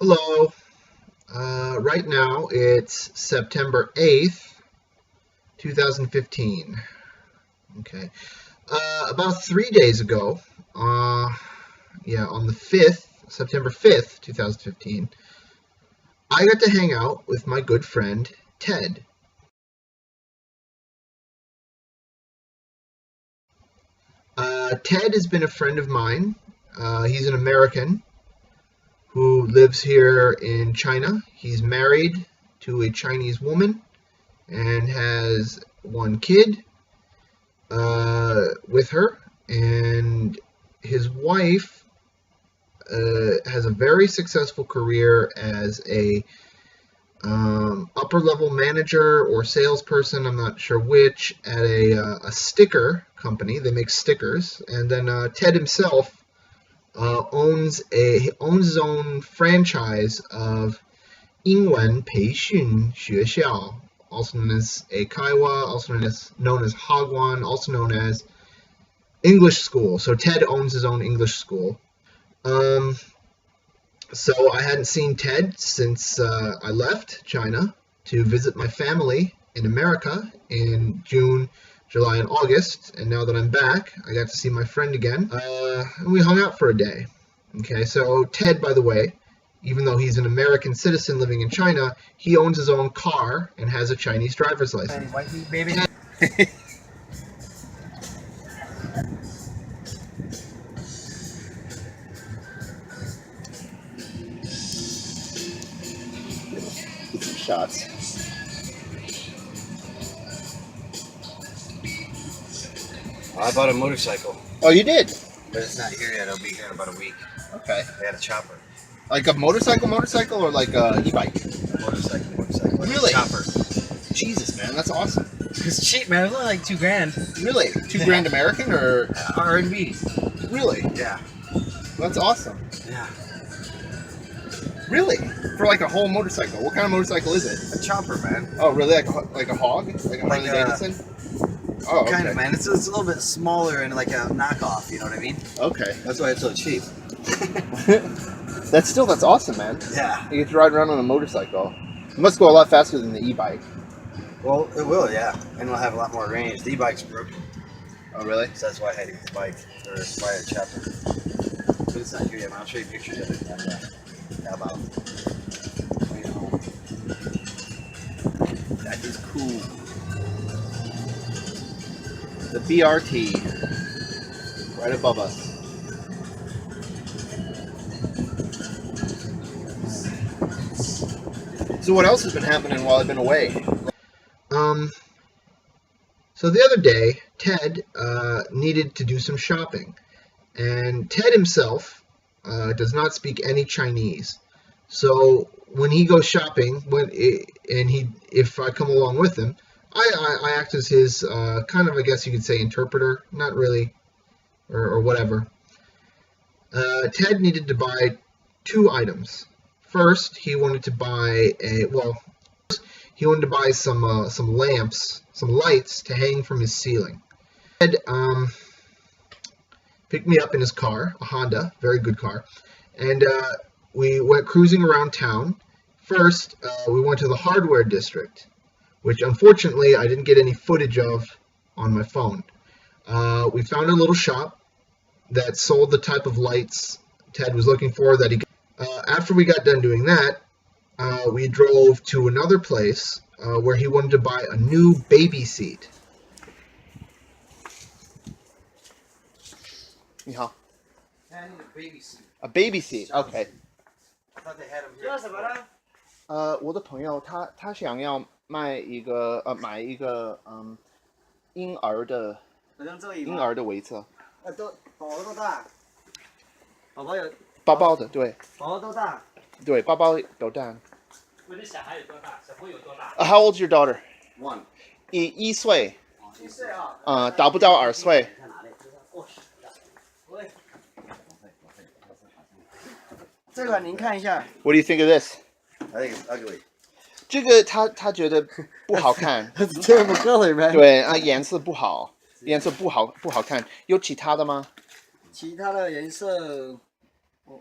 Hello. Right now it's September 8th, 2015. Okay. About 3 days ago, on the 5th, September 5th, 2015, I got to hang out with my good friend Ted. Ted has been a friend of mine. He's an American who lives here in China. He's married to a Chinese woman and has one kid with her, and his wife has a very successful career as a upper level manager or salesperson. I'm not sure which, at a sticker company. They make stickers, and then Ted himself owns his own franchise of 英文培训学校, also known as Eikaiwa, also known as Hagwon, also known as English school. So Ted owns his own English school. So I hadn't seen Ted since I left China to visit my family in America in June, July, and August. And now that I'm back, I got to see my friend again. And we hung out for a day. Okay, so Ted, by the way, even though he's an American citizen living in China, he owns his own car and has a Chinese driver's license. White meat, baby. Get some shots. I bought a motorcycle, Oh, you did? but it's not here yet. It'll be here in about a week. Okay. I had a chopper. Like a motorcycle, or like a e-bike? Motorcycle. Really? Chopper. Jesus, man, that's awesome. It's cheap, man. It's only like $2,000. Really? $2,000 American, or R&B. really? Yeah. That's awesome. Yeah. Really? For like a whole motorcycle? What kind of motorcycle is it? A chopper, man. Oh, really? Like a hog? Like a Harley Davidson? Oh, okay. Kind of, man. It's a little bit smaller and like a knockoff. You know what I mean? Okay. That's why it's so cheap. That's awesome, man. Yeah. You get to ride around on a motorcycle. It must go a lot faster than the e-bike. Well, it will, yeah. And it'll have a lot more range. The e-bike's broken, Oh, really? so that's why I had to get the bike or buy a chopper. But it's not here yet. Man. I'll show you pictures of it. And, about. You know, That is cool. The BRT. Right above us. So what else has been happening while I've been away? So the other day, Ted needed to do some shopping. And Ted himself does not speak any Chinese. So when he goes shopping, if I come along with him, I act as his kind of, I guess you could say, interpreter. Not really, or whatever. Ted needed to buy 2 items. First, he wanted to buy some lamps, some lights to hang from his ceiling. Ted picked me up in his car, a Honda, very good car, and we went cruising around town. First, we went to the hardware district, which unfortunately I didn't get any footage of on my phone. We found a little shop that sold the type of lights Ted was looking for. After we got done doing that, we drove to another place where he wanted to buy a new baby seat. 你好. I need a baby seat. A baby seat. Okay. I thought they had them here. 我的朋友他想要买一个婴儿的围车。宝宝多大？宝宝有。包包的，对。宝宝多大？对，包包都大。问你小孩有多大？小朋友有多大 How old's your daughter? 1岁。1岁啊。达不到2岁。看哪里？哦，喂。这个您看一下。What do you think of this? I think it's ugly. 这个他觉得不好看。That's a terrible color, man. 对啊，颜色不好看。有其他的吗？其他的颜色，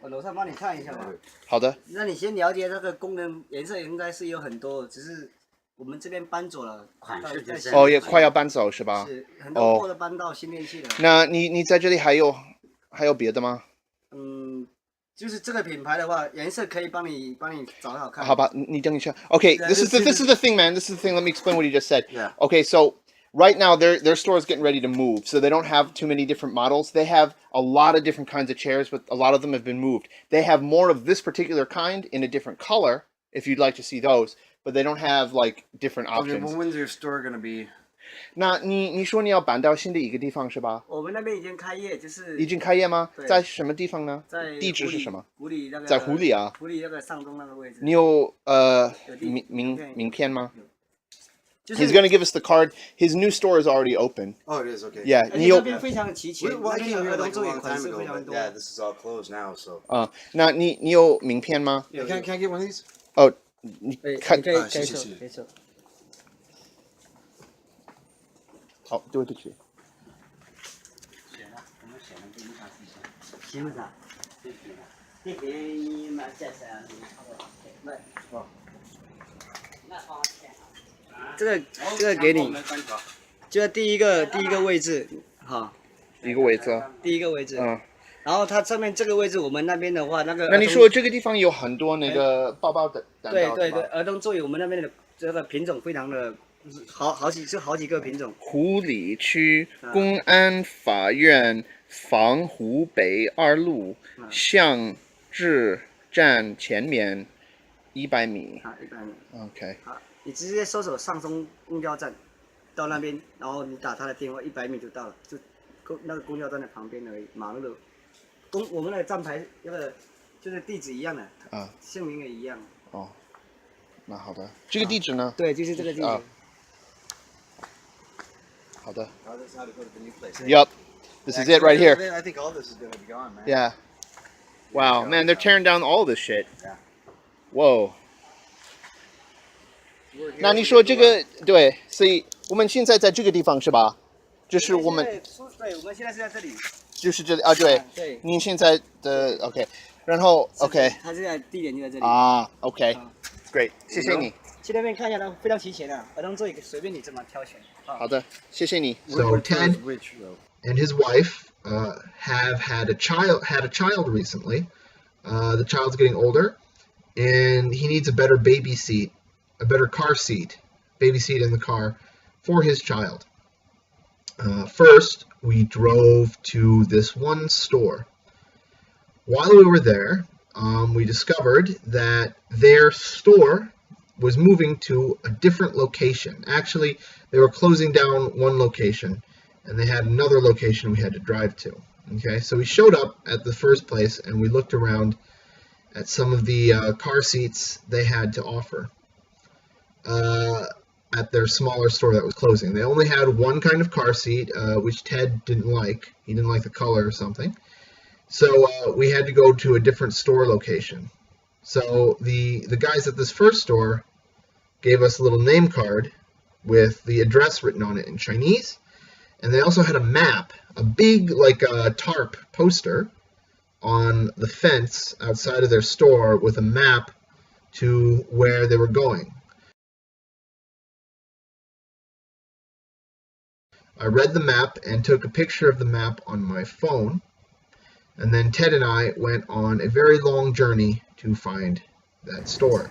我楼上帮你看一下吧。好的。那你先了解这个功能，颜色应该是有很多，只是我们这边搬走了，款式就是哦，也快要搬走是吧？是很多货都搬到新店去了。那你在这里还有别的吗？嗯，就是这个品牌的话，颜色可以帮你找好看。好吧，你等一下。Okay, this is the thing, man. This is the thing. Let me explain what you just said. Yeah. Okay, so right now their store is getting ready to move, so they don't have too many different models. They have a lot of different kinds of chairs, but a lot of them have been moved. They have more of this particular kind in a different color, if you'd like to see those, but they don't have like different Okay, options. well, when's your store gonna be? 那你说你要搬到新的一个地方是吧？我们那边已经开业，就是已经开业吗？对在什么地方呢？在地址是什么？湖里那个。在湖里啊。湖里那个上东那个位置。你有有地名片吗？就是 He's going to give us the card. His new store is already open. Oh, it is okay. Yeah, 而且你有那边非常齐全， Well, I 那 came 边 here 儿童 like a 座椅 long 款 time 式 ago, 非常 but 多。 yeah, this is all closed now. So. 那你有名片吗？ Can I get one of these? 哦，你对，看你可以谢谢可以收。好，对不起。行不行？这边嘛，这是那哦，这个给你，就是第一个位置，哈，一个位置。第一个位置。嗯。然后它上面这个位置，我们那边的话，那个。那你说这个地方有很多那个抱抱的？对，儿童座椅我们那边的这个品种非常的好几个品种。湖里区公安法院防湖北2路向志站前面100米。啊，100米。OK。好，你直接搜索上松公交站，到那边，然后你打他的电话，100米就到了，就那个公交站的旁边而已，马路的。我们的站牌那个就是地址一样的，啊，姓名也一样。哦，那好的，这个地址呢？对，就是这个地址。好的。 Oh, that's how to go to the new place. Yep. This is it right here. I think all this is gonna be gone, man. Yeah. Wow, man, they're tearing down all this shit. Yeah. Whoa. 那你说这个对，所以我们现在在这个地方是吧？就是我们。对，我们现在是在这里。就是这里啊，对。对。您现在的 OK， 然后 OK。他现在地点就在这里。啊 ，OK。Great， 谢谢你。去那边看一下，它非常齐全的，儿童座椅随便你怎么挑选。好的，谢谢你。 So Ted and his wife have had a child recently. The child's getting older, and he needs a better baby seat, a better car seat, baby seat in the car for his child. First, we drove to this one store. While we were there, we discovered that their store was moving to a different location. Actually, they were closing down one location, and they had another location we had to drive to. Okay, so we showed up at the first place, and we looked around at some of the car seats they had to offer at their smaller store that was closing. They only had one kind of car seat, which Ted didn't like. He didn't like the color or something. So we had to go to a different store location. So the guys at this first store gave us a little name card with the address written on it in Chinese. And they also had a map, a big, like a tarp poster on the fence outside of their store with a map to where they were going. I read the map and took a picture of the map on my phone, and then Ted and I went on a very long journey to find that store.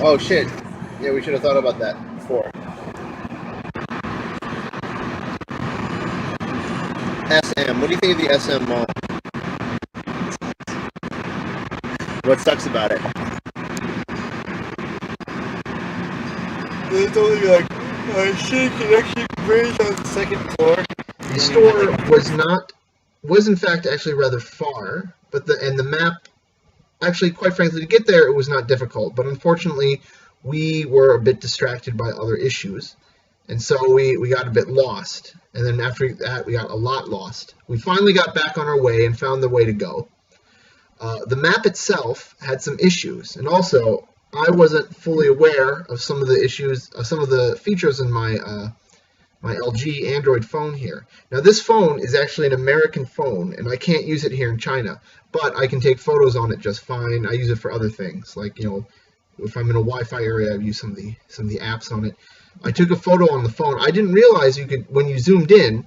Oh shit. Yeah, we should have thought about that before. SM. What do you think of the SM mall? What sucks about it? It's only like a shake connection bridge on the second floor. The store was not was in fact actually rather far, but the map, actually, quite frankly, to get there it was not difficult, but unfortunately we were a bit distracted by other issues, and so we got a bit lost, and then after that we got a lot lost. We finally got back on our way and found the way to go. The map itself had some issues, and also I wasn't fully aware of some of the issues, some of the features in my my LG Android phone here. Now this phone is actually an American phone, and I can't use it here in China, but I can take photos on it just fine. I use it for other things, like, you know, if I'm in a Wi-Fi area, I use some of the apps on it. I took a photo on the phone. I didn't realize you could, when you zoom in,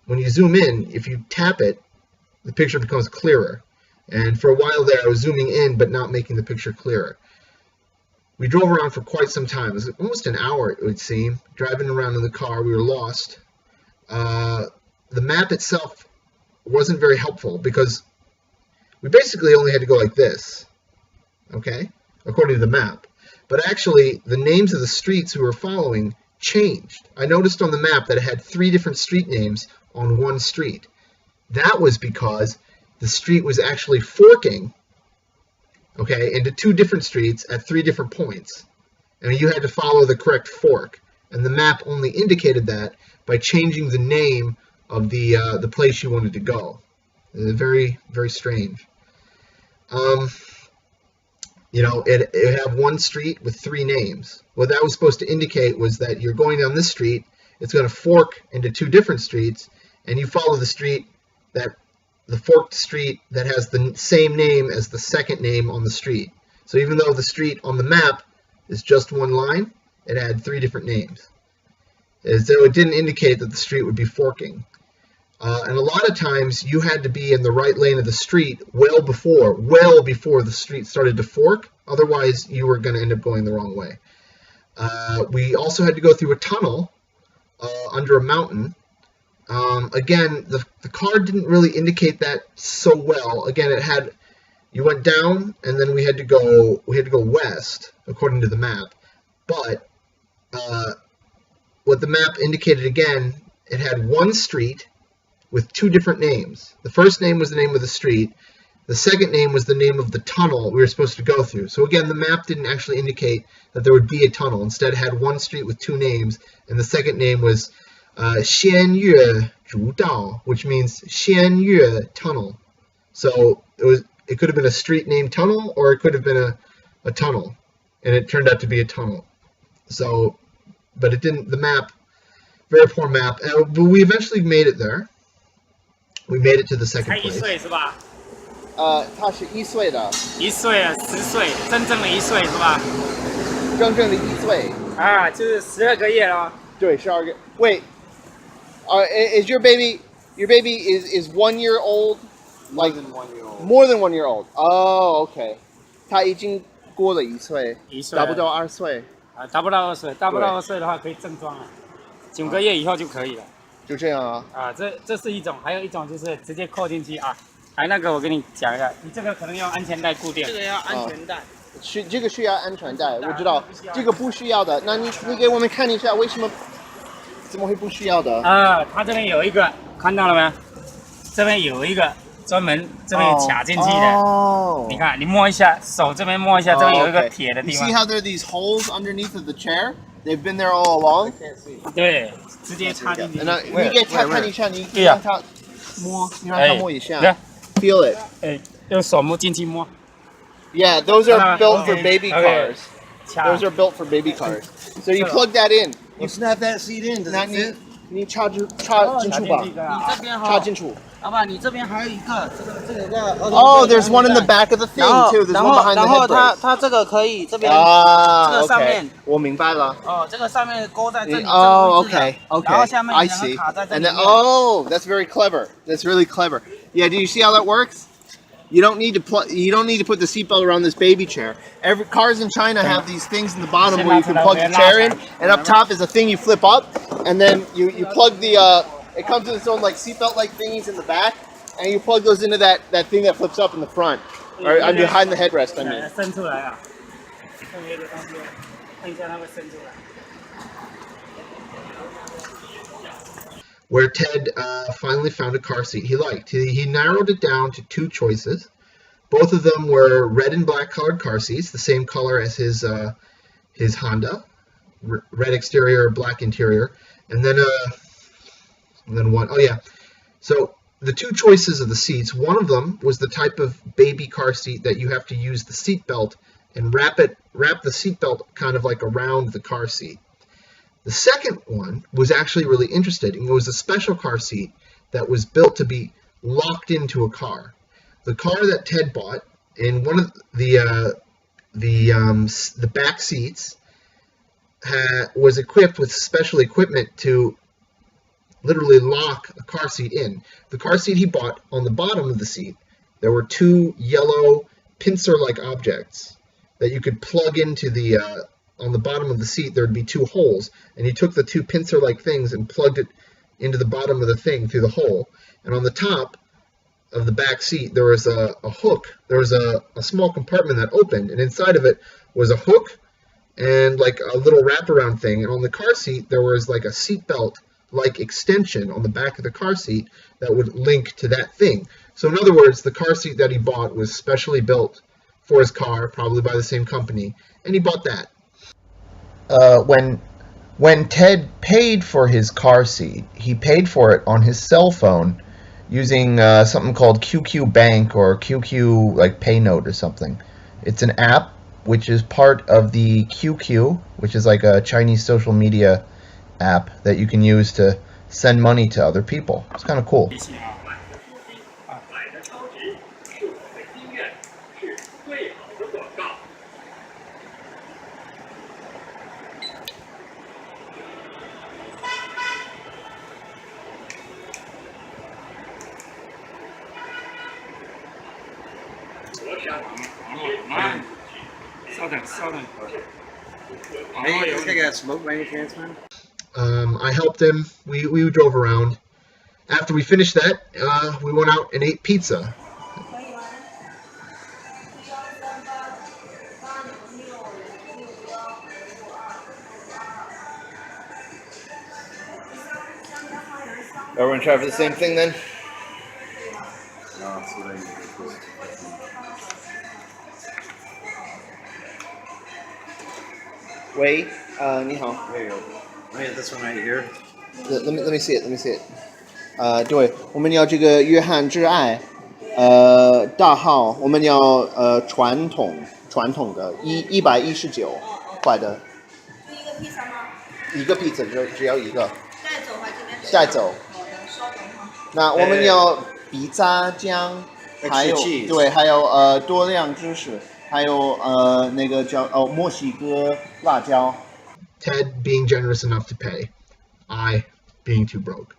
if you tap it, the picture becomes clearer. And for a while there, I was zooming in, but not making the picture clearer. We drove around for quite some time. It was almost an hour, it would seem, driving around in the car. We were lost. The map itself wasn't very helpful because we basically only had to go like this, okay, according to the map. But actually, the names of the streets we were following changed. I noticed on the map that it had 3 different street names on one street. That was because the street was actually forking, okay, into 2 different streets at 3 different points. And you had to follow the correct fork. And the map only indicated that by changing the name of the place you wanted to go. Very, very strange. You know, it had one street with 3 names. What that was supposed to indicate was that you're going down this street, it's going to fork into 2 different streets, and you follow the forked street that has the same name as the second name on the street. So even though the street on the map is just one line, it had 3 different names. So it didn't indicate that the street would be forking. And a lot of times you had to be in the right lane of the street well before the street started to fork. Otherwise, you were going to end up going the wrong way. We also had to go through a tunnel under a mountain. Again, the card didn't really indicate that so well. Again, you went down, and then we had to go west according to the map. But what the map indicated again, it had one street with 2 different names. The first name was the name of the street. The second name was the name of the tunnel we were supposed to go through. So again, the map didn't actually indicate that there would be a tunnel. Instead, it had one street with 2 names, and the second name was Xianyue Zhu Dao, which means Xianyue Tunnel. So it could have been a street named Tunnel, or it could have been a tunnel, and it turned out to be a tunnel. So, but it didn't. The map, very poor map. But we eventually made it there. We made it to the second 才1 place. 岁是吧？他是1岁的， 1岁啊，10岁，真正的1岁是吧？真正的1岁。啊，就是12个月了。对，12个。Wait, is your baby is 1 year old? More Like than 1 year old. more than 1 year old. Oh, okay. 他已经过了1岁， 1岁达不到2岁，啊，达不到2岁，达不到2岁的话可以正装了，9个月以后就可以了。就这样啊。啊，这是一种，还有一种就是直接扣进去啊。还那个我跟你讲一下，你这个可能用安全带固定。这个要安全带。这个需要安全带，我知道。这个不需要的，那你给我们看一下，为什么？怎么会不需要的？啊，它这边有一个，看到了没？这边有一个专门这边有卡进去的。哦。你看，你摸一下，手这边摸一下，这边有一个铁的地方。You see how there are these holes underneath of the chair? They've been there all along. 对，直接插进去。你给他看一下，你让他摸，你让他摸一下。Feel it. 哎，用手摸进去摸。Yeah, those are built for baby cars. Those are built for baby cars. So you plug that in. You snap that seat in. Does it fit? 你插进去吧。你这边哈，插进去。老板，你这边还有一个，这个有个。Oh, there's one in the back of the thing too. There's one behind the 然后 headrest. 它这个可以这边啊，这个上面，我明白了。哦，这个上面勾在这里。Oh, okay, okay. 然后下面 I 两个 see. 卡在这 And 里 then, 面。 oh, that's very clever. That's really clever. Yeah, do you see how that works? You don't need to put the seatbelt around this baby chair. Every cars in China have these things in the bottom where you can plug the chair in, and up top is a thing you flip up, and then you plug the it comes with its own like seatbelt like thingies in the back, and you plug those into that thing that flips up in the front, or behind the headrest. I mean. 伸出来啊，特别的东西，看一下它会伸出来。where Ted finally found a car seat he liked. He narrowed it down to 2 choices. Both of them were red and black colored car seats, the same color as his Honda, red exterior, black interior, and then one. Oh yeah, so the 2 choices of the seats. One of them was the type of baby car seat that you have to use the seat belt and wrap the seat belt kind of like around the car seat. The second one was actually really interesting. It was a special car seat that was built to be locked into a car. The car that Ted bought, in one of the back seats, was equipped with special equipment to literally lock a car seat in. The car seat he bought, on the bottom of the seat, there were 2 yellow pincer-like objects that you could plug into the on the bottom of the seat. There would be 2 holes, and he took the 2 pincer-like things and plugged it into the bottom of the thing through the hole. And on the top of the back seat, there was a hook. There was a small compartment that opened, and inside of it was a hook and like a little wraparound thing. And on the car seat, there was like a seatbelt like extension on the back of the car seat that would link to that thing. So in other words, the car seat that he bought was specially built for his car, probably by the same company, and he bought that. When Ted paid for his car seat, he paid for it on his cell phone using something called QQ Bank or QQ like PayNote or something. It's an app which is part of the QQ, which is like a Chinese social media app that you can use to send money to other people. It's kind of cool. 稍等。 Hey, you take a smoke by any chance, man? I helped him. We drove around. After we finished that, we went out and ate pizza. Everyone try for the same thing then? No, it's what I need. Wait, 你好. There you go. Let me get this one right here. Let me see it. Let me see it. 对，我们要这个约翰之爱，大号，我们要传统的119块的。一个披萨吗？一个披萨只要一个。带走还是这边？带走。好的，稍等哈。那我们要比炸酱，还有对，还有多量芝士，还有那个叫墨西哥辣椒。 Ted being generous enough to pay, I being too broke.